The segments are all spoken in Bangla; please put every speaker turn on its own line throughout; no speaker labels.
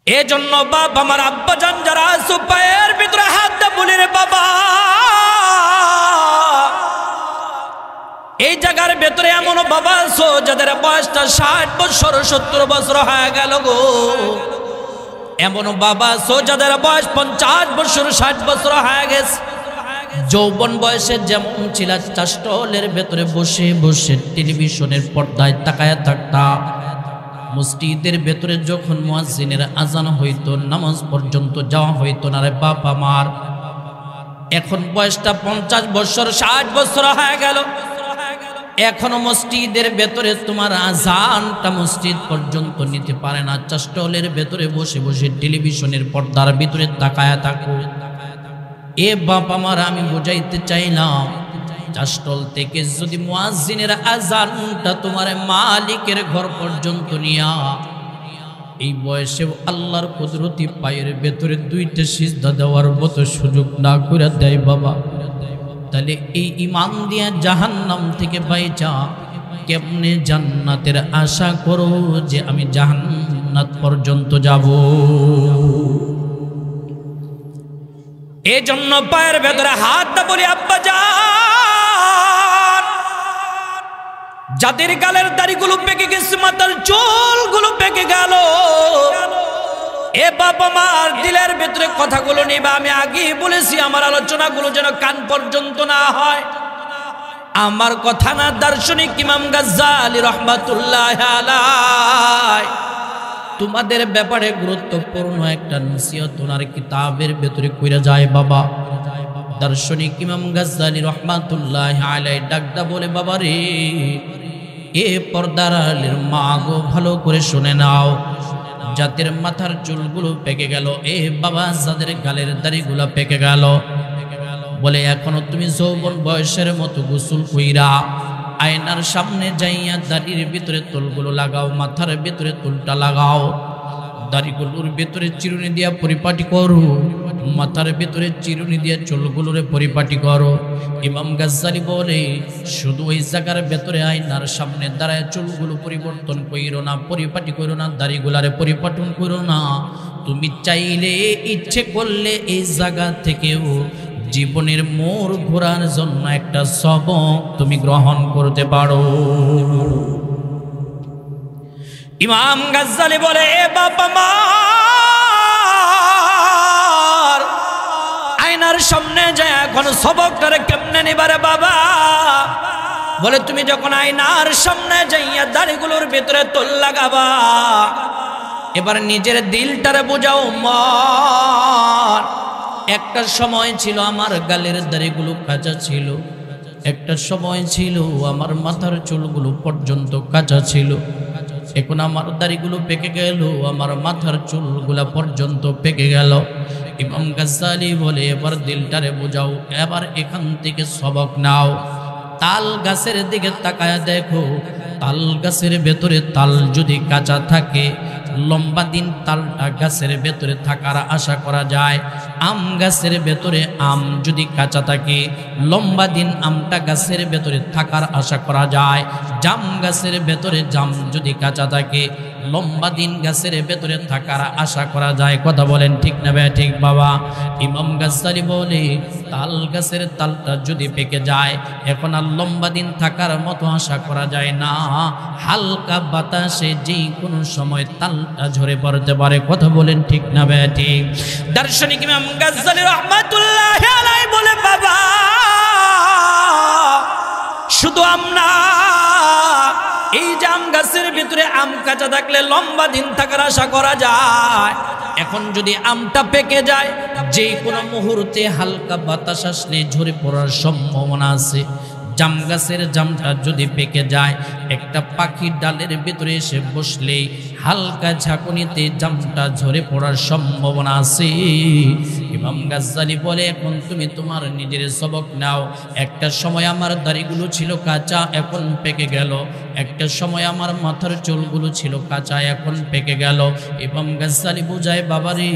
এজন্য বাবা আমার আব্বা জান যারা আছো পায়ের ভিতরে হাত দিয়ে বলি রে বাবা, এই জায়গার ভেতরে এমন বাবা আছো যাদের বয়সটা 60 বছর 70 বছর হয়ে গেল গো। এমন বাবা আছো যাদের বয়স 50 বছর 60 বছর হয়ে গেছে। যৌবন বয়সে যেমন ছিলা চাষটলের ভেতরে বসে বসে টেলিভিশনের পর্দায় তাকায়া থাকতা, মসজিদের ভেতরে যখন মুয়াজ্জিনের আজান হইতো নামাজ পর্যন্ত যাওয়া হইতো না রে বাপ আমার। এখন বয়সটা 50 বছর 60 বছর হয়ে গেল, এখনো মসজিদের ভেতরে তোমার আজানটা মসজিদ পর্যন্ত নিতে পারে না। চাষটলের ভেতরে বসে বসে টেলিভিশনের পর্দার ভিতরে তাকায়া থাকো। এ বাপ আমার, আমি বুঝাইতে চাইলাম চাষটল থেকে যদি মুয়াজ্জিনের আজানটা তোমার মালিকের ঘর পর্যন্ত নিয়া এই বয়সে আল্লাহর কুদরতি পায়ের ভেতরে 2টা সিজদা দেওয়ার মতো সুযোগ না করে দেয় বাবা, তাহলে এই ঈমান দিয়া জাহান্নাম থেকে বাইচা কেমনে জান্নাতের আশা করো যে আমি জান্নাত পর্যন্ত যাব। এই জন্য পায়ের ভেতরে হাতটা বলি আব্বা জান, যাদের গালের দাড়িগুলো পেকে গেছে, মাথার চুলগুলো পেকে গেল, এ বাবা মার দিলের ভেতরে কথাগুলো নিবা। আমি আগেই বলেছি আমার আলোচনাগুলো যেন কান পর্যন্ত না হয়। আমার কথা না দার্শনিক ইমাম গাজ্জালী রাহমাতুল্লাহ আলাইহি তোমাদের ব্যাপারে গুরুত্বপূর্ণ একটা নসিহত ওনার কিতাবের ভেতরে কইরা যায় বাবা। দার্শনিক ইমাম গাজ্জালী রাহমাতুল্লাহ আলাইহি ডাকদা বলে, বাবা রে, এ পর্দার আলের মা গো, ভালো করে শুনে নাও, যাদের মাথার চুলগুলো পেকে গেল, এ বাবা যাদের গালের দাড়িগুলো পেকে গেল, বলে এখনো তুমি যৌবন বয়সের মতো গোসল কইরা আয়নার সামনে যাইয়া দাড়ির ভিতরে চুলগুলো লাগাও, মাথার ভিতরে চুলটা লাগাও, দাড়িগুলোর ভিতরে চিরুনি দিয়া পরিপাটি করো, মাথার ভিতরে চিরুনি দিয়া চুলগুলোরে পরিপাটি করো। ইমাম গাজ্জালী বলে শুধু ওই জায়গার ভেতরে আয়নার সামনে দাঁড়ায় চুলগুলো পরিবর্তন কইরো না, পরিপাটি করো না, দাড়িগুলারে পরিপাটন করো না, তুমি চাইলে ইচ্ছে করলে এই জায়গা থেকেও জীবনের মোড় ঘোরার জন্য একটা সবক তুমি গ্রহণ করতে পারো। ইমাম গাজ্জালী বলে, এ বাবা মার, আয়নার সামনে যায় এখন সবকটারে কেমনে নিবারে বাবা? বলে তুমি যখন আয়নার সামনে যাইয়া দাড়িগুলোর ভিতরে তোল লাগাবা, এবার নিজের দিলটারে বুঝাও মন। একটা সময় ছিল আমার গালের দাড়িগুলো কাঁচা ছিল, একটা সময় ছিল আমার মাথার চুলগুলো পর্যন্ত কাঁচা ছিল, এখন আমার দাড়িগুলো পেকে গেল, আমার মাথার চুলগুলা পর্যন্ত পেকে গেল। ইমাম গাজ্জালী বলে এবার দিলটারে বোঝাও, এবার এখান থেকে সবক নাও। তাল গাছের দিকে তাকায়া দেখো, তাল গাছের ভেতরে তাল যদি কাঁচা থাকে লম্বা দিন তালটা গাছের ভেতরে থাকার আশা করা যায়। আম গাছের ভেতরে আম যদি কাঁচা থাকে লম্বা দিন আমটা গাছের ভেতরে থাকার আশা করা যায়। জাম গাছের ভেতরে জাম যদি কাঁচা থাকে লম্বা দিন গাছের ভেতরে থাকার আশা করা যায়। কথা বলেন ঠিক না ভাই? ঠিক বাবা। ইমাম গাজ্জালী বলে তাল গাছের তালটা যদি পেকে যায় এখন আর লম্বা দিন থাকার মতো আশা করা যায় না, হালকা বাতাসে যে কোনো সময় তালটা ঝরে পড়তে পারে। কথা বলেন ঠিক না ভাই? ঠিক। দার্শনিক ইমাম গাজ্জালী রাহমাতুল্লাহি আলাইহি বলে বাবা শুধু আম না, এই জাম গাছের ভিতরে আম কাঁচা থাকলে লম্বা দিন থাকার আশা করা যায়। এখন যদি আমটা পেকে যায় যে কোনো মুহূর্তে হালকা বাতাস আসলে ঝরে পড়ার সম্ভাবনা আছে। জাম গাছের জামটা যদি পেকে যায় একটা পাখি ডালের ভিতরে এসে বসলেই হালকা ঝাঁকুনিতে জামটা ঝরে পড়ার সম্ভাবনা আছে। ইমাম গাজ্জালী বলে এখন তুমি তোমার নিজের সবক নাও। একটা সময় আমার দাড়িগুলো ছিল কাঁচা এখন পেকে গেল, একটা সময় আমার মাথার চুলগুলো ছিল কাঁচা এখন পেকে গেল। ইমাম গাজ্জালী বুঝায় বাবারে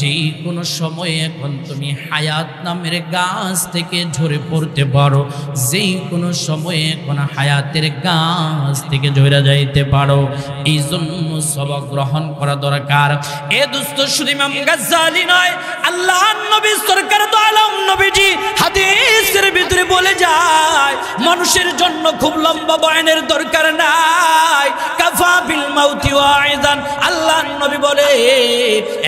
যে কোনো সময়ে এখন তুমি হায়াত নামের গাছ থেকে ঝরে পড়তে পারো, যেই কোনো সময়ে এখন হায়াতের গাছ থেকে ঝরে যাইতে পারো। এই জন্য সবক গ্রহণ করা দরকার। এ দোস্ত শুধু ইমাম গাজ্জালি নয়, আল্লাহর নবী সরকার দু আলম নবীজি হাদিসের ভিতরে বলে যায় মানুষের জন্য খুব লম্বা বয়ানের দরকার নাই, কাফা বিল মাউতি ওয়াইদান। আল্লাহর নবী বলে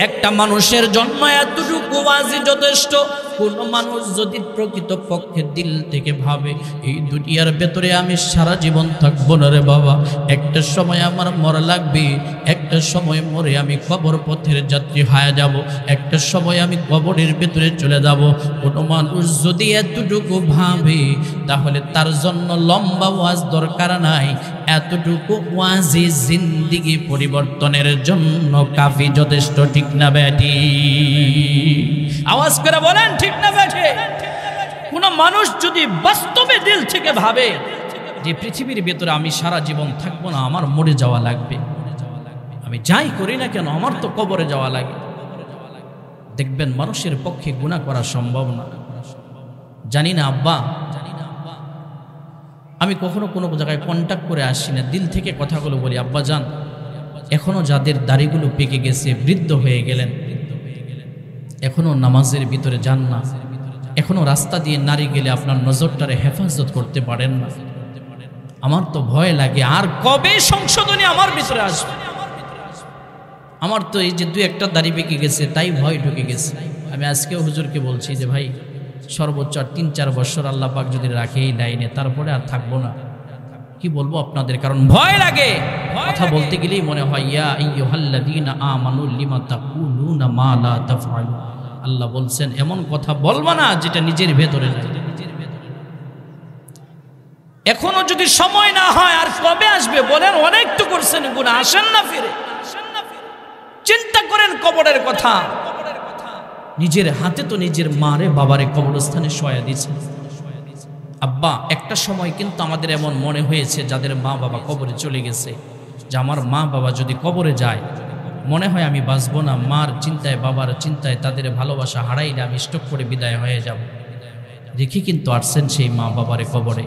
একটা মানুষের জন্য এতটুকু ওয়াজি যথেষ্ট। কোন মানুষ যদি প্রকৃত পক্ষে দিল থেকে ভাবে এই দুনিয়ার ভেতরে আমি সারা জীবন থাকবো না রে বাবা, একটা সময় আমার মরা লাগবে, একটা সময় মরে আমি কবর পথের যাত্রী হয়ে যাব, একটা সময় আমি কবরের ভেতরে চলে যাব। কোন মানুষ যদি এতটুকু ভাবে তাহলে তার জন্য লম্বা ওয়াজ দরকার নাই, এতটুকু ওয়াজি জিন্দেগি পরিবর্তনের জন্য কাফি যথেষ্ট। ঠিক না বেটি? আওয়াজ করে বলেন ঠিক না বেটি? কোন মানুষ যদি বাস্তবে দিল থেকে ভাবে যে পৃথিবীর ভেতরে আমি সারা জীবন থাকবো না, আমার মরে যাওয়া লাগবে, আমি যাই করি না কেন আমার তো কবরে যাওয়া লাগে, দেখবেন মানুষের পক্ষে গুনাহ করা সম্ভব না। জানি না আব্বা, আমি কখনো কোনো জায়গায় কন্ট্যাক্ট করে আসি না, দিল থেকে কথাগুলো বলি। আব্বা জান, এখনো যাদের দাড়িগুলো পেকে গেছে, বৃদ্ধ হয়ে গেলেন, এখনো নামাজের ভিতরে যান না, এখনো রাস্তা দিয়ে নারী গেলে আপনার নজরটারে হেফাজত করতে পারেন না, আমার তো ভয় লাগে আর কবে সংশোধনী আমার ভিতরে আসবে। আমার তো এই যে দুই একটা দাড়ি পেকে গেছে তাই ভয় ঢুকে গেছে। আমি আজকেও হুজুরকে বলছি যে ভাই সর্বোচ্চ ৩-৪ বছর আল্লাহ পাক যদি রাখে এই লাইনে, তারপরে আর থাকবো না। কি বলবো আপনাদের, কারণ ভয় লাগে। কথা বলতে গেলেই মনে হয় ইয়া আইয়ুহাল্লাযীনা আমানু লিমা তাকুলুনা মা লা তাফআলুন। আল্লাহ বলছেন এমন কথা বলবা না যেটা নিজের ভেতরে নাই। এখনো যদি সময় না হয় আর কবে আসবে বলেন? অনেক তো করছেন গুনাহ, আসেন না ফিরে, চিন্তা করেন কবরের কথা। নিজের হাতে তো নিজের মারে বাবারে কবরস্থানে শোয়া দিয়েছে। আব্বা, একটা সময় কিন্তু আমাদের এমন মনে হয়েছে যাদের মা বাবা কবরে চলে গেছে, যে আমার মা বাবা যদি কবরে যায় মনে হয় আমি বাঁচবো না, মার চিন্তায় বাবার চিন্তায় তাদের ভালোবাসা হারাইলে আমি স্টক করে বিদায় হয়ে যাব। দেখি কিন্তু আসছেন সেই মা বাবারে কবরে।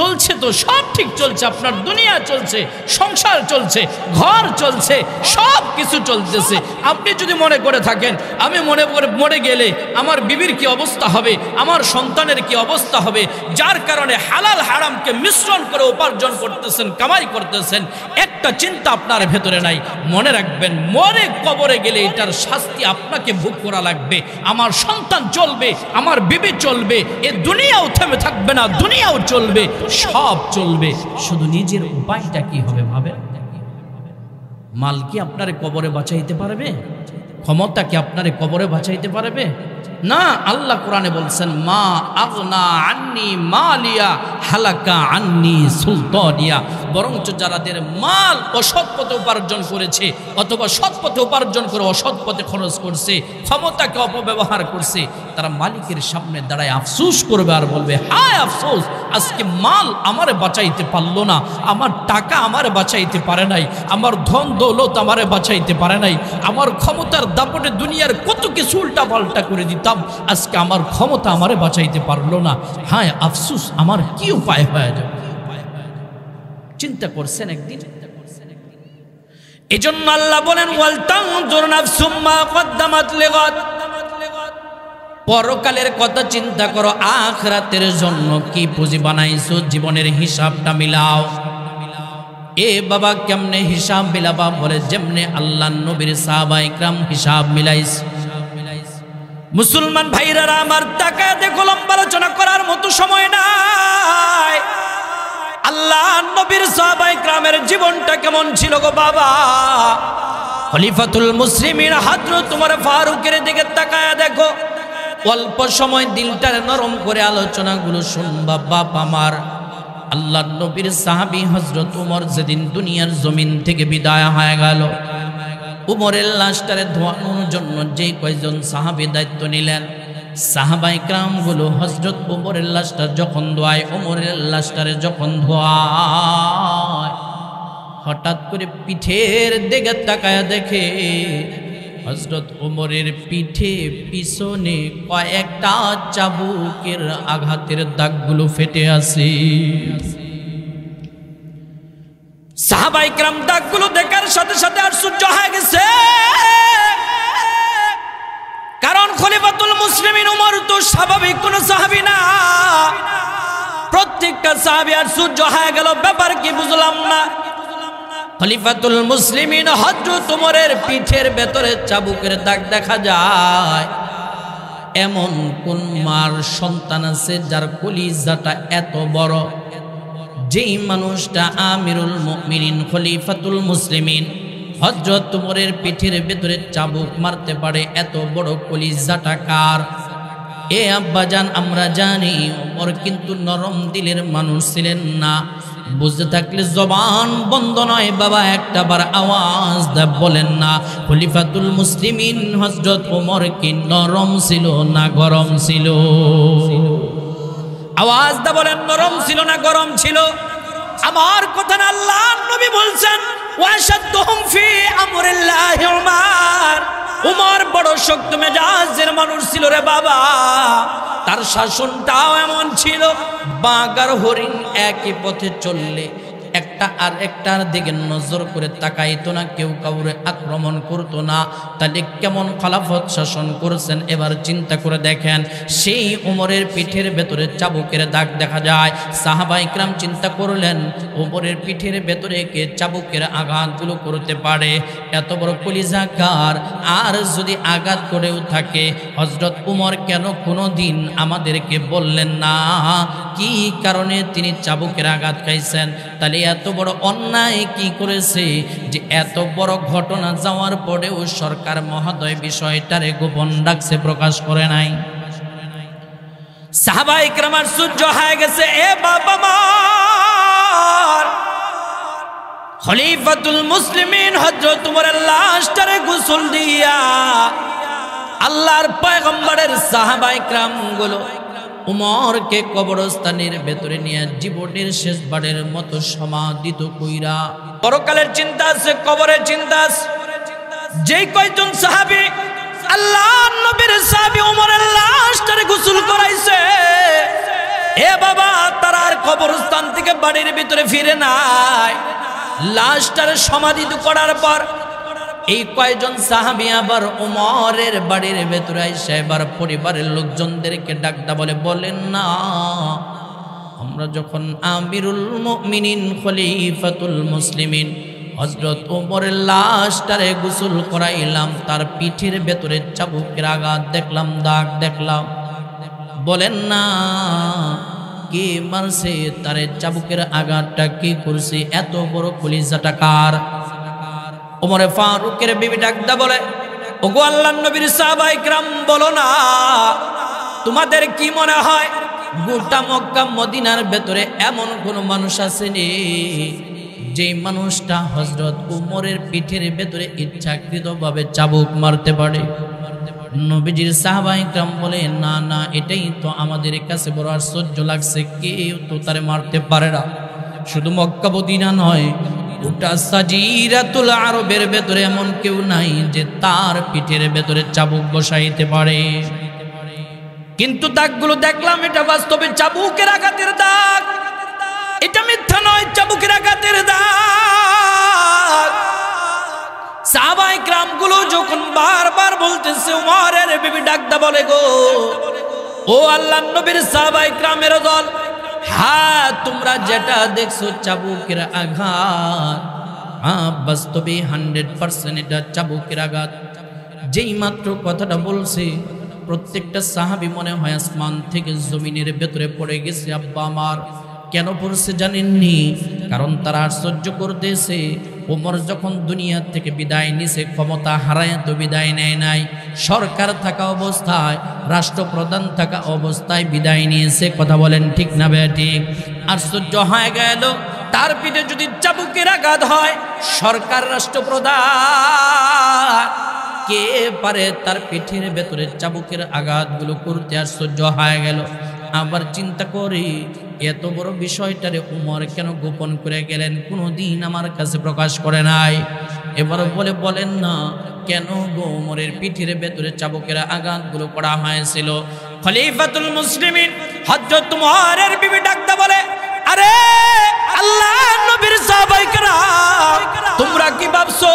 চলছে তো সব ঠিক চলছে, আপনার দুনিয়া চলছে, সংসার চলছে, ঘর চলছে, সব কিছু চলতেছে। আপনি যদি মনে করে থাকেন আমি মরে গেলে আমার বিবির কি অবস্থা হবে, আমার সন্তানের কি অবস্থা হবে, যার কারণে হালাল হারামকে মিশ্রণ করে উপার্জন করতেছেন, কামাই করতেছেন, একটা চিন্তা আপনার ভেতরে নাই। মনে রাখবেন মরে কবরে গেলে এটার শাস্তি আপনাকে ভোগ করা লাগবে। আমার সন্তান চলবে, আমার বিবি চলবে, এ দুনিয়াও থেমে থাকবে না, দুনিয়াও চলবে, সব চলবে। শুধু নিজের উপায়টা কি হবে ভাবেন। মাল কি আপনারে কবরে বাঁচাইতে পারবে? ক্ষমতা কি আপনারে কবরে বাঁচাইতে পারবে? না। আল্লাহ কোরআনে বলছেন মা আগনা আন্নি মালিয়া হালাকা আন্নি সুলতানিয়া। বরঞ্চ যারাদের মাল অসৎ পথে উপার্জন করেছে অথবা সৎ পথে উপার্জন করে অসৎ পথে খরচ করছে, ক্ষমতাকে অপব্যবহার করছে, তারা মালিকের সামনে দাঁড়ায় আফসোস করবে আর বলবে হায় আফসোস, আজকে মাল আমারে বাঁচাইতে পারলো না, আমার টাকা আমারে বাঁচাইতে পারে নাই, আমার ধন দৌলত আমারে বাঁচাইতে পারে নাই, আমার ক্ষমতার দাপটে দুনিয়ার কত কিছু উল্টা পাল্টা করে দিতাম, আজকে আমার ক্ষমতা আমারে বাঁচাইতে পারলো না, হায় আফসোস, আমার কি উপায় হয়ে যাবে। চিন্তা করছেন একদিন? এজন্য আল্লাহ বলেন ওয়াল তানজুর নাফসুম মা কদ্দামাত লিগাদ। পরকালের কথা চিন্তা করো, আখিরাতের জন্য কি পুঁজি বানাইছো, জীবনের হিসাবটা মিলাও। এ বাবা কেমনে হিসাব মিলাবা? বলে যেমনে আল্লাহর নবীর সাহাবায়ে কিরাম হিসাব মিলাইছে। মুসলমান ভাইরা আমার, তাকায় দেখো, লম্বা আলোচনা করার মতো সময় নাই। আল্লাহর নবীর সাহাবায়ে কিরামের জীবনটা কেমন ছিল গো বাবা? খলিফাতুল মুসলিমিন হযরত ওমর ফারুকের দিকে তাকায় দেখো। অল্প সময় দিলটারে নরম করে আলোচনাগুলো শুনবা বাপ আমার। আল্লাহর নবীর সাহাবী হযরত ওমর যেদিন দুনিয়ার জমিন থেকে বিদায় হয়ে গেল, উমরের লাশটারে ধোয়ানোর জন্য যে কয়জন সাহাবী দায়িত্ব নিলেন, সাহাবায়ে কিরামগুলো হযরত ওমরের লাশটা যখন ধোয়ায়, ওমরের লাশটারে যখন ধোয়ায়, হঠাৎ করে পিঠের দিকে তাকায় দেখে হযরত ওমরের পিঠে পিছনে কয়েকটা চাবুকের আঘাতের দাগগুলো ফেটে আছে। সাহাবায়ে কিরাম দাগগুলো দেখা ডাকার সাথে সাথে আশ্চর্য হয়ে গেছে, কারণ খলিফাতুল মুসলিমিন ওমর তো স্বাভাবিক কোন সাহাবী না। প্রত্যেকটা সাহাবী আশ্চর্য হয়ে গেল, ব্যাপার কি বুঝলাম না। খলিফাতুল মুসলিমিন হযরত ওমরের পিঠের ভেতরে চাবুকের দাগ দেখা যায়। এমন কোন মার সন্তান আছে যার কলিজাটা এত বড়, যেই মানুষটা আমিরুল মুমিনিন খলিফাতুল মুসলিমিন হযরত ওমরের পিঠের ভেতরে চাবুক মারতে পারে? এত বড় কলিজাটা কার? এ আব্বাজান, আমরা জানি ওমর কিন্তু নরম দিলের মানুষ ছিলেন না। বুঝতে থাকলে জবান বন্ধ নয় বাবা, একটা বার আওয়াজ দা বলেন না, খলিফাতুল মুসলিমিন হযরত ওমর কি নরম ছিল না গরম ছিল? আওয়াজ দা বলেন, নরম ছিল না গরম ছিল? আমার কথা না, আল্লাহর নবী বলছেন ওয়াশাদুহুম ফি আমরিল্লাহি উমর। উমর বড় শক্ত মেজাজের মানুষ ছিল রে বাবা। তার শাসনটাও এমন ছিল, বাঘ আর হরিণ একই পথে চললে একটা আর একটার দিকে নজর করে তাকাইতো না, কেউ কাউরে আক্রমণ করতো না। তাহলে কেমন খলাফত শাসন করেছেন এবার চিন্তা করে দেখেন। সেই ওমরের পিঠের ভেতরে চাবুকের দাগ দেখা যায়। সাহাবায়ে কেরাম চিন্তা করলেন, ওমরের পিঠের ভেতরে কে চাবুকের আঘাতগুলো করতে পারে? এত বড় কলিজাকার, আর যদি আঘাত করেও থাকে হযরত ওমর কেন কোনো দিন আমাদেরকে বললেন না কি কারণে তিনি চাবুকের আঘাত খাইছেন? তাহলে এত বড় অন্যায় কি করেছে যে এত বড় ঘটনা যাওয়ার পরেও সরকার মহোদয় বিষয়টারে গোপন রাখছে, প্রকাশ করে নাই? সাহাবায়ে কেরাম আশ্চর্য হয়ে গেছে। এ বাবা মার, খলিফাতুল মুসলিমিন হযরত ওমরের লাশটারে গোসল দিয়া আল্লাহর পয়গম্বরের সাহাবায়ে কেরাম গুলো উমরকে কবরস্থানের ভেতরে নিয়ে জীবনের শেষবারের মতো সমাধিত কইরা, পরকালের চিন্তা আছে, কবরের চিন্তা আছে। যেই কয়জন সাহাবী আল্লাহর নবীর সাহাবী উমরের লাশটারে গোসল করাইছে, এ বাবা তারা আর কবরস্থান থেকে বাড়ির ভিতরে ফিরে নাই। লাশটারে সমাধিত করার পর এই কয়জন সাহাবী আবার ওমরের বাড়ির ভেতরে আইসা এবার পরিবারের লোকজনদেরকে ডাকদা বলেন না, আমরা যখন আমিরুল মুমিনিন খলিফাতুল মুসলিমিন হযরত ওমরের লাশটারে গোসল করাইলাম, তার পিঠের ভেতরে চাবুকের আঘাত দেখলাম, দাগ দেখলাম, বলেন না কে মারছে তারে? চাবুকের আঘাতটা কি করছে? এত বড় কলিজাটা কার? ওমরে ফারুকের বিবি ডাকদা বলে, ওগো আল্লাহর নবীর সাহাবায়ে কেরাম, বলো না তোমাদের কি মনে হয় গোটা মক্কা মদিনার ভেতরে এমন কোন মানুষ আছে নি যে মানুষটা হযরত ওমরের পিঠের ভেতরে ইচ্ছাকৃতভাবে চাবুক মারতে পারে? নবীজির সাহাবায়ে কেরাম বলে, না না, এটাই তো আমাদের কাছে বড় আশ্চর্য লাগছে, কেউ তো তারে মারতে পারে না। শুধু মক্কা মদিনা নয়, গোটা সাজিরাতুল আরবের ভেতরে এমন কেউ নাই যে তার পিঠের ভেতরে চাবুক বসাইতে পারে। কিন্তু দাগগুলো দেখলাম, এটা বাস্তবে চাবুকের আঘাতের দাগ, এটা মিথ্যা নয়, চাবুকের আঘাতের দাগ। সাহাবায়ে কেরাম গুলো যখন বারবার বলতেছে, ওমরের বিবি ডাকদা বলে, গো ও আল্লাহর নবীর সাহাবায়ে কেরামের দল, হ্যাঁ তোমরা যেটা দেখছো চাবুকের আঘাত, বাস্তবে 100% এটা চাবুকের আঘাত। যেই মাত্র কথাটা বলছে, প্রত্যেকটা সাহাবী মনে হয় আসমান থেকে জমিনের ভেতরে পড়ে গেছে। আব্বা আমার, কেন পড়ছে জানেননি? কারণ তারা আশ্চর্য করতেছে, ওমর যখন দুনিয়া থেকে বিদায় নিছে, ক্ষমতা হারায় তো বিদায় নেয় নাই, সরকার থাকা অবস্থায়, রাষ্ট্রপ্রধান থাকা অবস্থায় বিদায় নিয়েছে। কথা বলেন ঠিক না বেঠিক? আশ্চর্য হয়ে গেল, তার পিঠে যদি চাবুকের আঘাত হয়, সরকার রাষ্ট্রপ্রধান, কে পারে তার পিঠের ভেতরে চাবুকের আঘাতগুলো করতে? আশ্চর্য হয়ে গেল। আবার চিন্তা করি, এত বড় বিষয়টারে উমর কেন গোপন করে গেলেন? কোনোদিন আমার কাছে প্রকাশ করে নাই। এবার বলেন না কেন গো উমরের পিঠের ভেতরে চাবুকের আঘাতগুলো করা হয়েছিল? খলিফাতুল মুসলিমিন হযরত উমরের বিবি ডাকদা বলে, আরে আল্লাহর নবীর সাহাবায়ে কেরাম তোমরা কি ভাবছো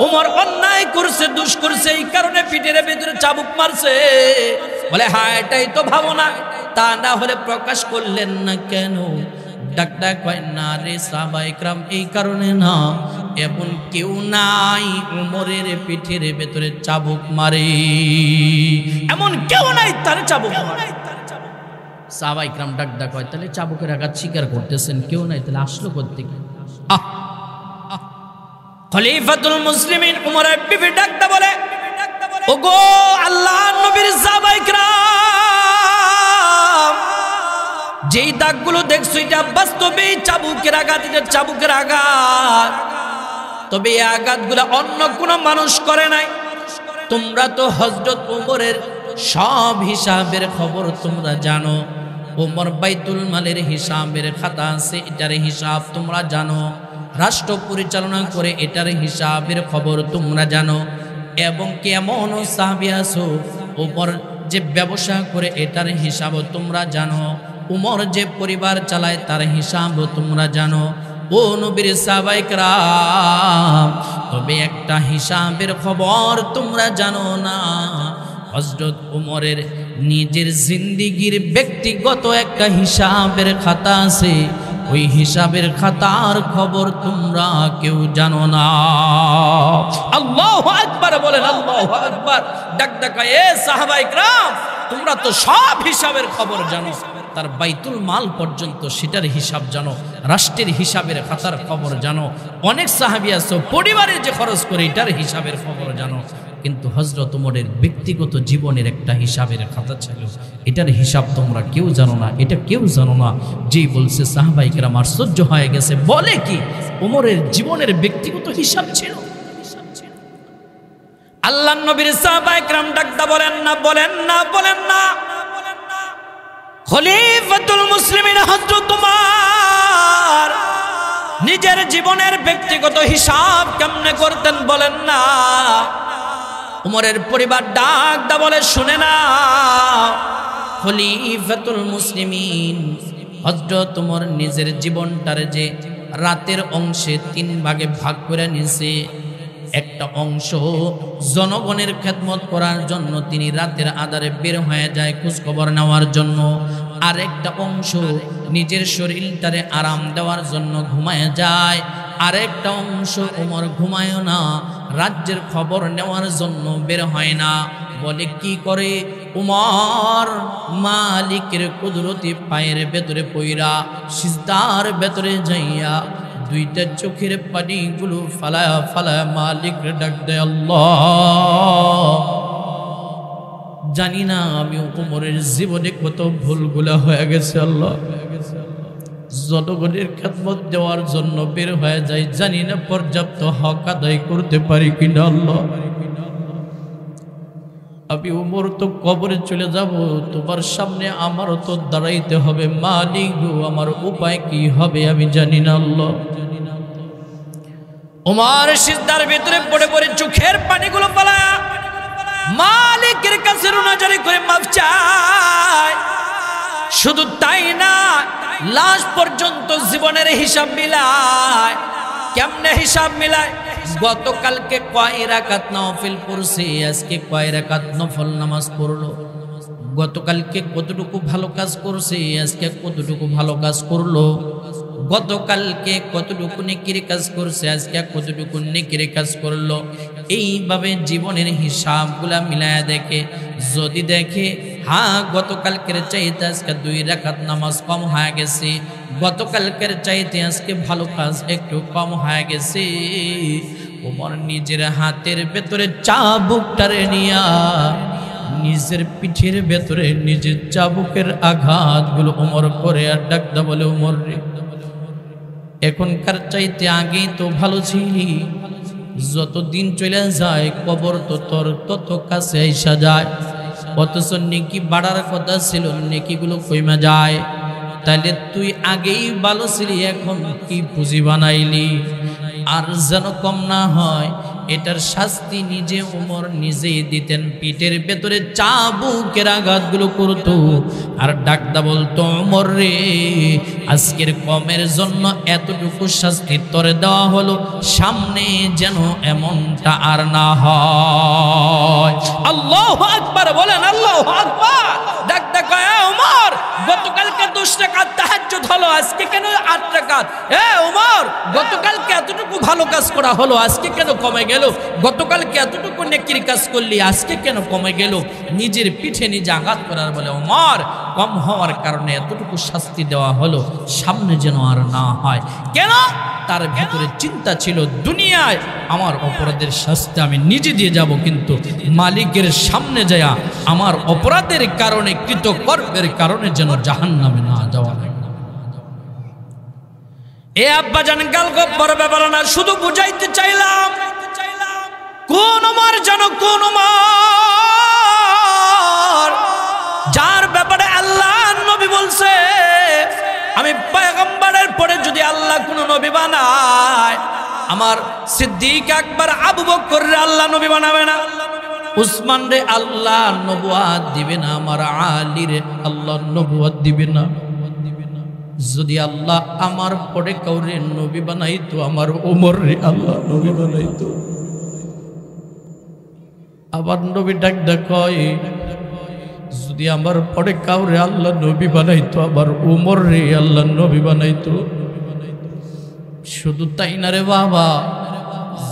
ওমর অন্যায় করছে দোষ করছে এই কারণে পিঠের ভিতরে চাবুক মারছে বলে হ্যাঁ এটাই তো ভাবনা তা না হলে প্রকাশ করলেন না কেন ডাক্তার কয় না রে সাহাবায়ে কেরাম এই কারণে না এমন কেউ নাই ওমরের পিঠের ভিতরে চাবুক মারে এমন কেউ নাই তার চাবুক মারে সাহাবায়ে কেরাম ডাক্তার কয় তাহলে চাবুকের আঘাত স্বীকার করতেছেন কেউ নাই তাহলে আসলো কোত্থেকে খলিফাতুল মুসলিমিন উমরের বিবি ডাক্তার বলে ওগো আল্লাহর নবীর সাহাবায়ে কেরাম যেই দাগগুলো দেখছো এটা বাস্তবে চাবুকের আঘাত এটা চাবুকের আঘাত তবে এই আঘাতগুলো অন্য কোনো মানুষ করে নাই তোমরা তো হযরত ওমরের সব হিসাবের খবর তোমরা জানো ওমর বাইতুল মালের হিসাবের খাতা আছে এটার হিসাব তোমরা জানো রাষ্ট্র পরিচালনা করে এটার হিসাবের খবর তোমরা জানো এবং কেমন সাহাবী আছো ওমর যে ব্যবসা করে এটার হিসাব তোমরা জানো উমর যে পরিবার চালায় তার হিসাব তোমরা জানো ও নবীর সাহাবায়ে কেরাম তবে একটা হিসাবের খবর তোমরা জানো না হযরত উমরের নিজের জিন্দেগীর ব্যক্তিগত একটা হিসাবের খাতা আছে ওই হিসাবের খাতার খবর তোমরা কেউ জানো না আল্লাহু আকবার বলেন আল্লাহু আকবার ডাক এ সাহাবায়ে কেরাম তোমরা তো সব হিসাবের খবর জানো তার বাইতুল মাল পর্যন্ত সেটার হিসাব জানো রাষ্ট্রের হিসাবের খাতার খবর জানো অনেক সাহাবী আছে পরিবারের যে খরচ করে এটার হিসাবের খবর জানো কিন্তু হযরত ওমরের ব্যক্তিগত জীবনের একটা হিসাবের খাতা ছিল এটার হিসাব তোমরা কেউ জানো না এটা কেউ জানো না যেই বলছে সাহাবায়ে কেরাম আশ্চর্য হয়ে গেছে বলে কি ওমরের জীবনের ব্যক্তিগত হিসাব ছিল আল্লাহর নবীর সাহাবায়ে কেরাম ডাকদা বলেন না খলিফাতুল মুসলিমিন হযরত ওমর নিজের জীবনের ব্যক্তিগত হিসাব কেমনে করতেন বলেন না উমরের পরিবার ডাকদা বলে শুনে না খলিফাতুল মুসলিমিন হযরত ওমর নিজের জীবনটার যে রাতের অংশে 3 ভাগে ভাগ করে নিয়েছে একটা অংশ জনগণের খেদমত করার জন্য তিনি রাতের আধারে বের হয়ে যায় খোঁজ খবর নেওয়ার জন্য আর একটা অংশ নিজের শরীরটারে আরাম দেওয়ার জন্য ঘুমায় যায় আর একটা অংশ ওমর ঘুমায় না রাজ্যের খবর নেওয়ার জন্য বের হয় না বলে কি করে ওমর মালিকের কুদরতি পায়ের ভেতরে পইরা সিজদার ভেতরে যাইয়া দুইটা চোখের পানিগুলো ফালায়া ফালায়া মালিক ডাক দেয় আল্লাহ জানি না আমি ওমরের জীবনে কত ভুলগুলা হয়ে গেছে আল্লাহ জনগণের খেদমত দেওয়ার জন্য বের হয়ে যায় জানি না পর্যাপ্ত হক আদায় করতে পারি কিনা আল্লাহ আমি ওমর তো কবরে চলে যাব তোমার সামনে আমারও তো দাঁড়াইতে হবে মালিক গো আমার উপায় কি হবে আমি জানি না আল্লাহ ওমর সিজদার ভিতরে পড়ে পড়ে চোখের পানিগুলো ফালায়া মালিকের কাছে রুনাজারি করে মাফ চায় শুধু তাই না লাশ পর্যন্ত জীবনের হিসাব মিলায় কেমনে হিসাব মিলায় গতকালকে কয় রাকাত নফল পড়ছে আজকে কয় রাকাত নফল নামাজ পড়লো গতকালকে কতটুকু ভালো কাজ করছে আজকে কতটুকু ভালো কাজ করলো গতকালকে কতটুকু নেকির কাজ করছে আজকে কতটুকু নেকির কাজ করলো এইভাবে জীবনের হিসাবগুলা মিলায়া দেখে যদি দেখে হ্যাঁ গতকালকের চাইতে আজকে 2 রাকাত নামাজ কম হয়ে গেছে গতকালকের চাইতে আজকে ভালো কাজ একটু কম হয়ে গেছে ওমর নিজের হাতের ভেতরে চাবুকটারে নিয়া নিজের পিঠের ভেতরে নিজের চাবুকের আঘাতগুলো ওমর করে আর ডাকদা বলে ওমর রে এখনকার চাইতে আগেই তো ভালো ছিলি যত দিন চলে যায় কবর তো তোর তত কাছে আইসা যায় অথচ নেকি বাড়ার কথা ছিল নেকিগুলো কইমা যায় তাহলে তুই আগেই ভালো ছিলি এখন কি পুঁজি বানাইলি আর যেন কম না হয় এটার শাস্তি নিজে ওমর নিজেই দিতেন। পিঠের ভেতরে চাবুকের আঘাতগুলো করত আর ডাকদা বলতো, ওমর রে, আজকের কমের জন্য এতটুকু শাস্তি তোরে দেওয়া হলো, সামনে যেন এমনটা আর না হয়। আল্লাহু আকবার বলেন, আল্লাহু আকবার। ডাকদা কয়, ওমর, গতকালকে 10 রাকাত তাহাজ্জুদ হলো, আজকে কেন 8 রাকাত? ওমর, গতকালকে এতটুকু ভালো কাজ করা হলো, আজকে কেন কমে গেল? গতকালকে এতটুকু নেকির কাজ করলি, আজকে কেন কমে গেল? নিজের পিঠে নিজে আঘাত করার বলে, ওমর, কম হওয়ার কারণে এতটুকু শাস্তি দেওয়া হলো, সামনে যেন আর না হয়। কেন? তার ভিতরে চিন্তা ছিল, দুনিয়ায় আমার অপরাধের শাস্তি আমি নিজে দিয়ে যাব, কিন্তু মালিকের সামনে যায় আমার অপরাধের কারণে, কৃতকর্মের কারণে যেন জাহান্নামে না যাওয়া লাগে। এ আব্বা জান, গাল গপ্পর ব্যাপার না, শুধু বুঝাইতে চাইলাম, কোন ওমর যেন, কোন ওমর যার ব্যাপারে আল্লাহ নবী বলছে, আমি পয়গম্বরের পরে যদি আল্লাহ কোন নবী বানায়, আমার সিদ্দিক আকবর আবু বকর রে আল্লাহ নবী বানাবে না, উসমান রে আল্লাহ নবুয়ত দিবে না, আমার আলী রে আল্লাহ নবুয়ত দিবে না। যদি আল্লাহ আমার পরে কাউরে নবী বানাইতো, আমার ওমর রে আল্লাহ নবী বানাইতো। আবার নবী ডাক কয়, যদি আমার পরে কাউরে আল্লাহ নবী বানাইতো, আমার ওমর রে আল্লাহ নবী বানাইতো। শুধু তাই না রে বাবা,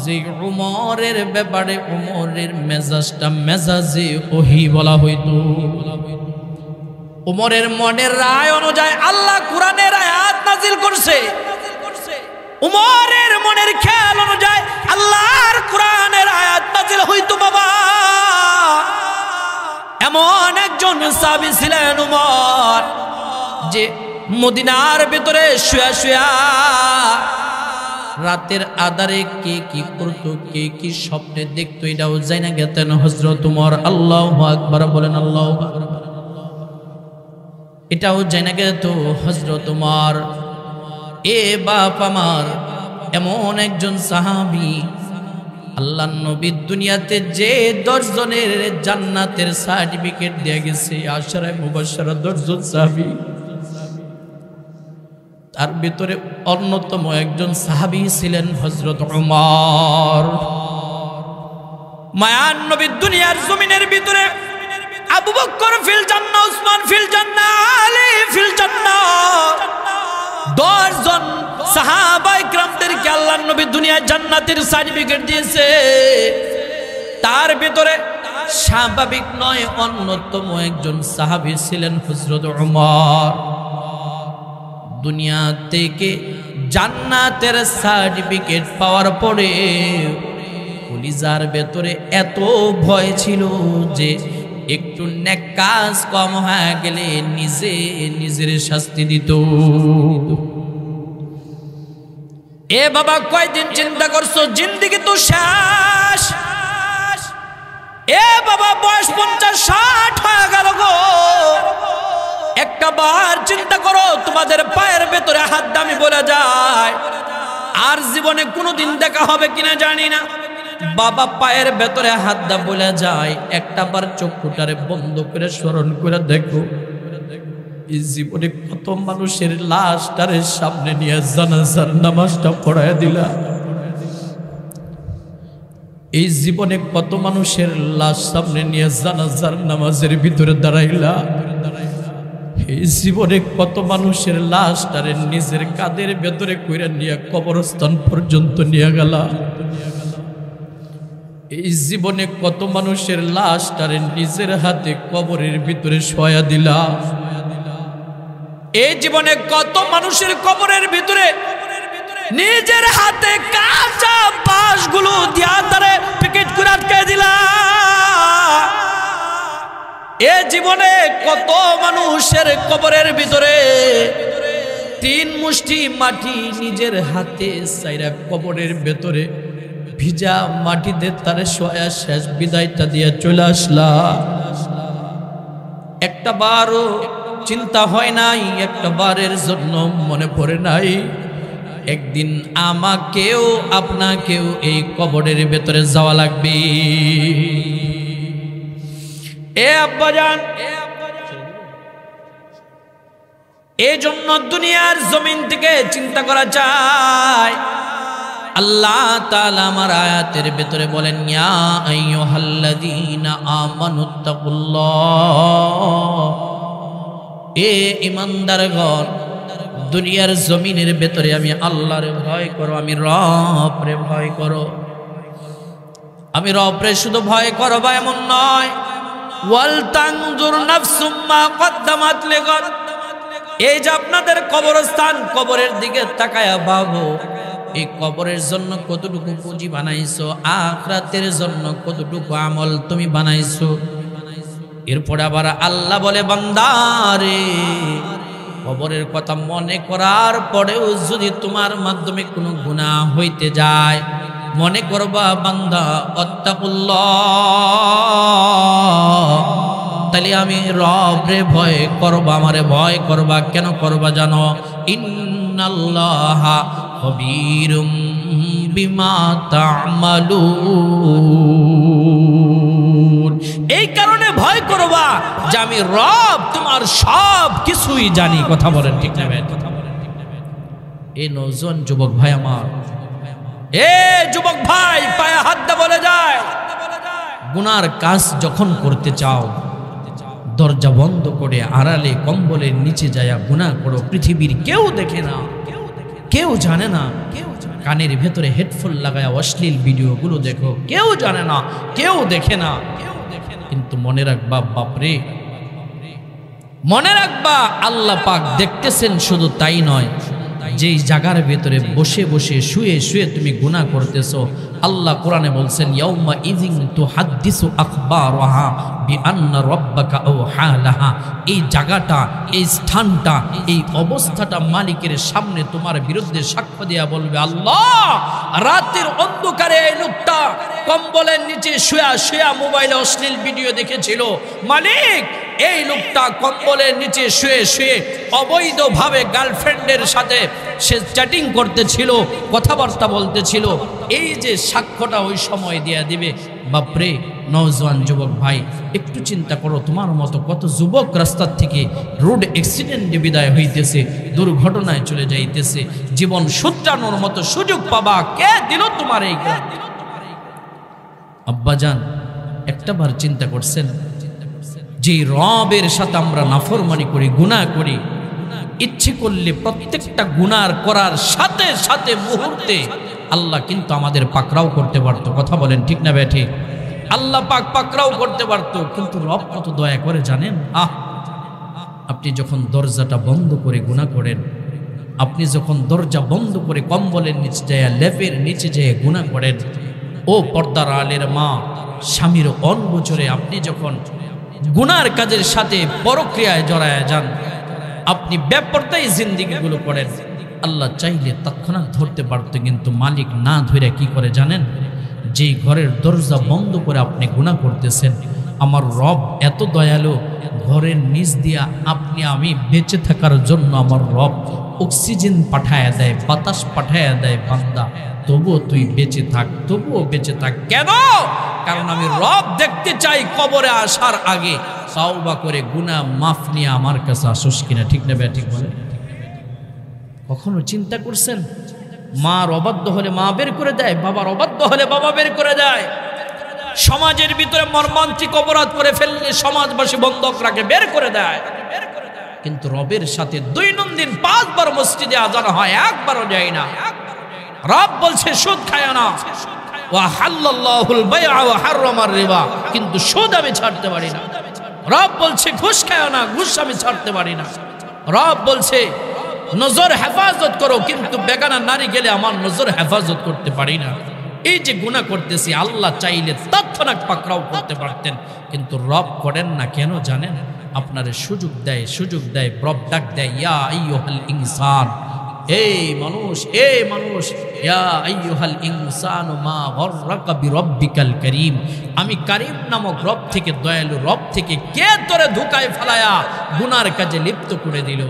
যে ওমরের ব্যাপারে ওমরের মেজাজটা মেজাজে ওহী বলা হইতো। ওমরের মনের রায় অনুযায়ী আল্লাহ কুরআনের আয়াত নাজিল করছে, ওমরের মনের খেয়াল অনুযায়ী আল্লাহর কুরআনের আয়াত নাজিল হইতো। বাবা, এমন একজন সাহাবী ছিলেন ওমর, যে মদিনার ভিতরে শুয়া শুয়া রাতের আধারে কে কি করত, কে কি স্বপ্নে দেখতো, এটাও জানা গেতেন হযরত ওমর। আল্লাহু আকবার বলেন, আল্লাহু আকবার। এটাও জানা গেত হযরত ওমর। এ বাপ আমার, এমন একজন সাহাবী, আল্লাহর নবী দুনিয়াতে যে 10 জনের জান্নাতের সার্টিফিকেট দিয়ে গেছে, আশরায়ে মুবাশশারা 10 জন সাহাবী, তার ভিতরে অন্যতম একজন সাহাবী ছিলেন হযরত ওমর। মায়ার নবী দুনিয়ার জমিনের ভিতরে আবু বকর ফিল জান্নাহ, উসমান ফিল জান্নাহ, আলী ফিল জান্নাহ, 10 জন সাহাবায়ে কিরামদেরকে আল্লাহর নবী দুনিয়ার জান্নাতের সার্টিফিকেট দিয়েছে। তার ভিতরে স্বাভাবিক নয়, অন্যতম একজন সাহাবী ছিলেন হযরত ওমর। দুনিয়া থেকে জান্নাতের সার্টিফিকেট পাওয়ার পরে কলিজার ভেতরে এত ভয় ছিল যে একটু নেক কাজ কম হয়ে গেলে নিজে নিজের শাস্তি দিত। এ বাবা, কয়দিন চিন্তা করছো, জিন্দেগি তো শেষ। এ বাবা, বয়স 50-60 হয়ে গেল গো। একটা বার চিন্তা করো, তোমাদের পায়ের ভেতরে হাত দামি বলে যায়, আর জীবনে কোনোদিন দেখা হবে কিনা জানি না। বাবা পায়ের ভেতরে হাত দা বলে যায়, একটা বার চক্ষুটারে বন্ধ করে স্মরণ করে দেখো, এই জীবনে কত মানুষের লাশটারে সামনে নিয়ে জানাজার নামাজটা পড়ায় দিলা। এই জীবনে কত মানুষের লাশ সামনে নিয়ে জানাজার নামাজের ভিতরে দাঁড়াইলা। এই জীবনে কত মানুষের লাশটারে নিজের কাঁধের ভেতরে কইরা নিয়ে কবরস্থান পর্যন্ত নিয়ে গেলা। এই জীবনে কত মানুষের লাশটারে নিজের হাতে কবরের ভিতরে শোয়া দিলা। এই জীবনে কত মানুষের কবরের ভিতরে নিজের হাতে কাঁচা বাঁশগুলো দিয়া তারে প্যাকেট করে আটকে দিলা। এ জীবনে কত মানুষের কবরের ভিতরে 3 মুষ্টি মাটি নিজের হাতে চাইরা কবরের ভেতরে ভিজা মাটিতে তারে শোয়া শেষ বিদায়টা দিয়ে চলে আসলা। একটা বারও চিন্তা হয় নাই, একটা বারের জন্য মনে পড়ে নাই একদিন আমাকেও আপনাকেও এই কবরের ভেতরে যাওয়া লাগবে। এ আব্বাজান, এই জন্য দুনিয়ার জমিন থেকে চিন্তা করা যায়। আল্লাহ তাআলা আমার আয়াতের ভেতরে বলেন, ইয়া আইয়ুহাল্লাযীনা আমানুত্তাকুল্লাহ, এ ঈমানদারগণ, দুনিয়ার জমিনের ভেতরে আমি আল্লাহর ভয় করো, আমি রবরে ভয় করো। আমি রবরে শুধু ভয় করো বা এমন নয়, ওয়াল তানজুর নাফসুম মা কদ্দামাত লিগাদ, এই যে আপনাদের কবরস্থান, কবরের দিকে তাকায়া ভাবো, এই কবরের জন্য কতটুকু পুঁজি বানাইছো, আখিরাতের জন্য কতটুকু আমল তুমি বানাইছো। এরপর আবার আল্লাহ বলে, বান্দারে, কবরের কথা মনে করার পরেও যদি তোমার মাধ্যমে কোনো গুনাহ হইতে যায়, মনে করবা বান্দা আত্তাকুল্লাহ, তাহলে আমি রবরে ভয় করবা, আমারে ভয় করবা। কেন করবা জানো? ইন্নাল্লাহা খবীরুম বিমা তা'মালুন, এই কারণে ভয় করবা যে আমি রব তোমার সব কিছুই জানি। কথা বলেন ঠিক না ভাই? এই নওজোয়ান যুবক ভাই আমার, এ যুবক ভাই, পায়ে হাত দিয়ে বলে যায়, গুনার কাজ যখন করতে চাও, দরজা বন্ধ করে আড়ালে কম্বলের নিচে যায় গুনাহ করো। পৃথিবীর কেউ দেখে না, কেউ জানে না। কানের ভেতরে হেডফোন লাগায় অশ্লীল ভিডিওগুলো দেখো, কেউ জানে না, কেউ দেখে না। কিন্তু মনে রাখবা বাপরে, মনে রাখবা আল্লাহ পাক দেখতেছেন। শুধু তাই নয়, যেই জায়গার ভেতরে বসে বসে শুয়ে শুয়ে তুমি গুনাহ করতেছো, আল্লাহ কোরআনে বলছেন, ইয়াউমা ইযিন তুহাদ্দিসু আখবারাহা বিআন্না রাব্বাকা আওহা লাহা, এই জায়গাটা, এই স্থানটা, এই অবস্থাটা মালিকের সামনে তোমার বিরুদ্ধে সাক্ষ্য দেয়া বলবে, আল্লাহ, রাতের অন্ধকারে এই লোকটা কম্বলের নিচে শুয়া শুয়া মোবাইলে অশ্লীল ভিডিও দেখেছিল। মালিক, এই লোকটা কম্বলের নিচে শুয়ে শুয়ে অবৈধভাবে গার্লফ্রেন্ডের সাথে সে চ্যাটিং করতেছিল, কথাবার্তা বলতেছিল। এই যে সাক্ষ্যটা ওই সময় দেয়া দিবে। বাপরে নওজোয়ান যুবক ভাই, একটু চিন্তা করো, তোমার মতো কত যুবক রাস্তার থেকে রোড অ্যাক্সিডেন্টে বিদায় হইতেছে, দুর্ঘটনায় চলে যাইতেছে। জীবন শুধরানোর মতো সুযোগ পাবা, কে দিল তোমার এই জ্ঞান? আব্বাজান, একটাবার চিন্তা করছেন যে রবের সাথে আমরা নাফরমানি করি, গুনাহ করি, ইচ্ছে করলে প্রত্যেকটা গুনাহ করার সাথে সাথে মুহূর্তে আল্লাহ কিন্তু আমাদের পাকড়াও করতে পারতো। কথা বলেন ঠিক না বেঠে? আল্লাহ পাক পাকড়াও করতে পারতো, কিন্তু রব কত দয়া করে জানেন? আপনি যখন দরজাটা বন্ধ করে গুনাহ করেন, আপনি যখন দরজা বন্ধ করে কম্বলের নিচে যায়, লেপের নিচে যেয়ে গুনাহ করেন, ও পর্দার আলের মা, স্বামীর অনগোচরে আপনি যখন গুনার কাজের সাথে পরক্রিয়ায় জড়ায় যান, আপনি বেপরদাই জিন্দেগিগুলো করেন, আল্লাহ চাইলে তৎক্ষণাৎ ধরতে পারতো, কিন্তু মালিক না ধরে কি করে জানেন? যেই ঘরের দরজা বন্ধ করে আপনি গুনাহ করতেছেন, আমার রব এত দয়ালু, ঘরের নিচ দিয়া আপনি আমি বেঁচে থাকার জন্য আমার রব অক্সিজেন পাঠায়া দেয়, বাতাস পাঠায়া দেয়, বান্দা তবুও তুই বেঁচে থাক, তবুও বেঁচে থাক। কেন? কারণ আমি রব দেখতে চাই কবরে আসার আগে তাওবা করে গুনাহ মাফ নিয়ে আমার কাছে আসোস কিনা। ঠিক না ঠিক বলে? কখনো চিন্তা করছেন? মার অবাধ্য হলে মা বের করে দেয়, বাবার অবাধ্য হলে বাবা বের করে দেয়। সমাজের ভিতরে মর্মান্তিক অপরাধ করে ফেললে সমাজবাসী বন্ধক রাখে, বের করে দেয়। কিন্তু রবের সাথে দৈনন্দিন 5 বার মসজিদে আজান হয়, একবারও যায় না। রব বলছে সুদ খায় না, ওয়া হাল্লাল্লাহুল বাইআ ওয়া হারামার রিবা, কিন্তু সুদ আমি ছাড়তে পারি না। রব বলছে ঘুষ খায় না, ঘুষ আমি ছাড়তে পারি না। রব বলছে নজর হেফাজত করো, কিন্তু বেগানা নারী গেলে আমার নজর হেফাজত করতে পারি না। এই যে গুনাহ করতেছি, আল্লাহ চাইলে তৎক্ষণাৎ পাকড়াও করতে পারতেন, কিন্তু রব করেন না। কেন জানেন? আপনারে সুযোগ দেয়, সুযোগ দেয়, রব ডাক দেয়, ইয়া আইয়ুহাল ইনসান, এই মানুষ, এই মানুষ, ইয়া আইয়ুহাল ইনসানু মা গররাকা বিরব্বিকাল কারীম, আমি কারীম নামক রব থেকে, দয়ালু রব থেকে কে তোরে ধোঁকায় ফেলায়া গুনার কাজে লিপ্ত করে দিল।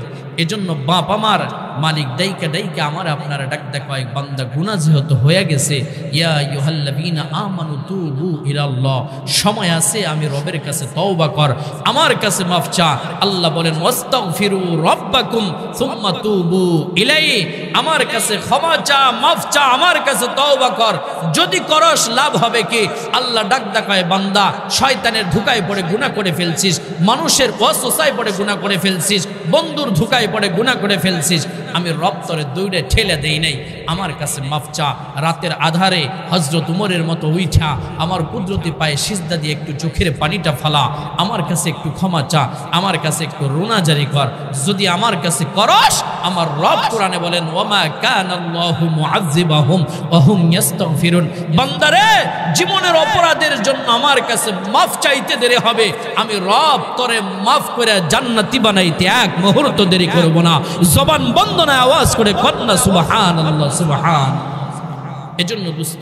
এজন্য বাপ আমার মালিক ডাইকা ডাইকা আমার আপনারা ডাক দেখায় বান্দা গুনাহ যেহেতু হয়ে গেছে, ইয়া আইয়ুহাল্লাযীনা আমানু তুবু ইলাল্লাহ, সময় আছে আমি রবের কাছে তওবা কর, আমার কাছে মাফ চা। আল্লাহ বলেন ওয়াস্তাগফিরু রাব্বাকুম সুম্মা তুবু ইলাইহি, আমার কাছে ক্ষমা চা, মাফ চা, আমার কাছে তওবা কর। যদি করস লাভ হবে কি? আল্লাহ ডাক দেখায় বান্দা শয়তানের ধোঁকায় পড়ে গুনাহ করে ফেলছিস, মানুষের ওয়াসওয়াসায় পড়ে গুনাহ করে ফেলছিস, বন্ধুর ধোঁকায় পড়ে গুনাহ করে ফেলছিস, আমি রব তরে দৌড়ে ঠেলে দেই নাই, আমার কাছে মাফ চা। রাতের আধারে হযরত উমরের মতো উইঠা আমার কুদরতি পায়ে সিজদা দিয়ে একটু চোখের পানিটা ফালা, আমার কাছে একটু ক্ষমা চা, আমার কাছে একটু রোনা জারি কর। যদি আমার কাছে করস, আমার রব কোরআনে বলেন ওয়ামা কানাল্লাহু মুআযযিবাহুম ওয়া হুম ইস্তাগফিরুন, বান্দারে জীবনের অপরাধের জন্য আমার কাছে মাফ চাইতে দেরি হবে, আমি রব তোরে মাফ করে জান্নাতি বানাইতে এক মুহূর্ত দেরি করব না। জবান বন্ধ না, আওয়াজ করে কন্না সুবহানাল্লাহ সুবহান। এজন্য দোস্ত,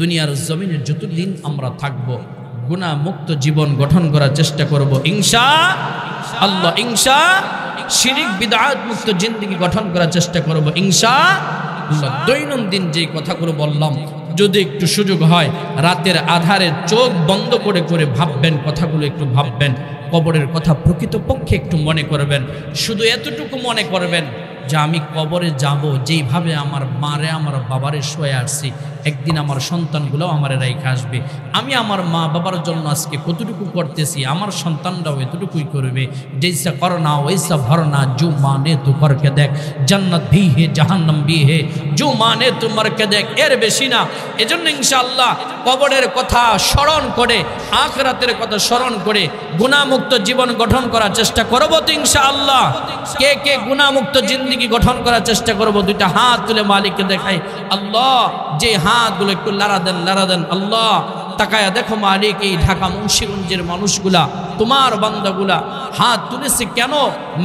দুনিয়ার জমিনে যতদিন আমরা থাকব গুনাহ মুক্ত জীবন গঠন করার চেষ্টা করব ইনশাআল্লাহ। শিরিক বিদআত মুক্ত জিন্দেগি গঠন করার চেষ্টা করব ইনশাআল্লাহ। দৈনন্দিন যে কথাগুলো বললাম, যদি একটু সুযোগ হয় রাতের আধারে চোখ বন্ধ করে করে ভাববেন, কথাগুলো একটু ভাববেন, কবরের কথা প্রকৃতপক্ষে একটু মনে করবেন। শুধু এতটুকু মনে করবেন যে আমি কবরে যাব, যেইভাবে আমার মারে আমার বাবারে শোয়ে আসছি, একদিন আমার সন্তানগুলোও আমারে রাইখা আসবে। আমি আমার মা বাবার জন্য আজকে কতটুকু করতেছি, আমার সন্তানরাও এতটুকুই করবে। জৈসা করনা ওইসা ভরনা, জো মানে তু করকে দেখ, জান্নাত ভি হে জাহান্নাম ভি হে, জো মানে তু মরকে দেখ, এর বেশি না। এজন্য ইনশাআল্লাহ কবরের কথা স্মরণ করে, আখিরাতের কথা স্মরণ করে গুনাহমুক্ত জীবন গঠন করার চেষ্টা করব তো ইনশাআল্লাহ। কে কে গুনাহমুক্ত জিন্দেগি গঠন করার চেষ্টা করব? দুইটা হাত তুলে মালিককে দেখাই। আল্লাহ, যে হাতগুলো একটু লাড়া দেন আল্লাহ, তাকায়া দেখো মালিক, এই ঢাকা মুন্সিগঞ্জের মানুষগুলা, তোমার বান্দাগুলা হাত তুলেছে কেন?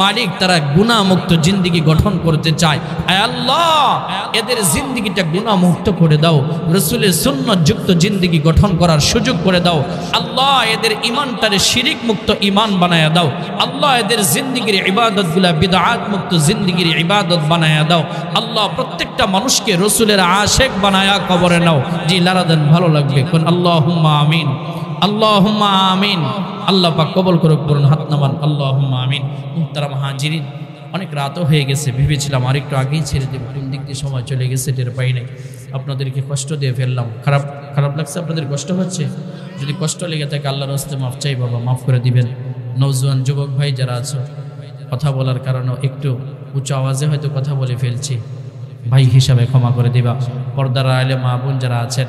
মালিক, তারা গুনাহমুক্ত জিন্দেগি গঠন করতে চায়। আয় আল্লাহ, এদের জিন্দেগিটা গুনাহমুক্ত করে দাও, রাসূলের সুন্নাত যুক্ত জিন্দেগি গঠন করার সুযোগ করে দাও। আল্লাহ, এদের ঈমানটারে শিরিক মুক্ত ঈমান বানায়া দাও। আল্লাহ, এদের জিন্দেগির ইবাদতগুলা বিদআত মুক্ত জিন্দেগির ইবাদত বানায়া দাও। আল্লাহ, প্রত্যেকটা মানুষকে রাসূলের আশিক বানায়া কবরে নাও। জি লারা দেন, ভালো লাগবে কোন আল্লাহুম্মা আমিন, আল্লাহুম্মা আমিন। আল্লাহ পাক কবুল করুক, বলুন হাত নামান, আল্লাহুম্মা আমিন। মুহতারাম হাজিরিন, অনেক রাতও হয়ে গেছে, ভেবেছিলাম আরেকটু আগেই ছেড়ে দেব, কোন দিক দিয়ে সময় চলে গেছে টের পাই নাই। আপনাদেরকে কষ্ট দিয়ে ফেললাম, খারাপ লাগছে, আপনাদের কষ্ট হচ্ছে? যদি কষ্ট লেগে থাকে আল্লাহর রাস্তায় মাফ চাই বাবা, মাফ করে দিবেন। নওজোয়ান যুবক ভাই যারা আছো, কথা বলার কারণে একটু উঁচু আওয়াজে হয়তো কথা বলে ফেলছি, ভাই হিসাবে ক্ষমা করে দিবা। পর্দার আলে মা বোন যারা আছেন,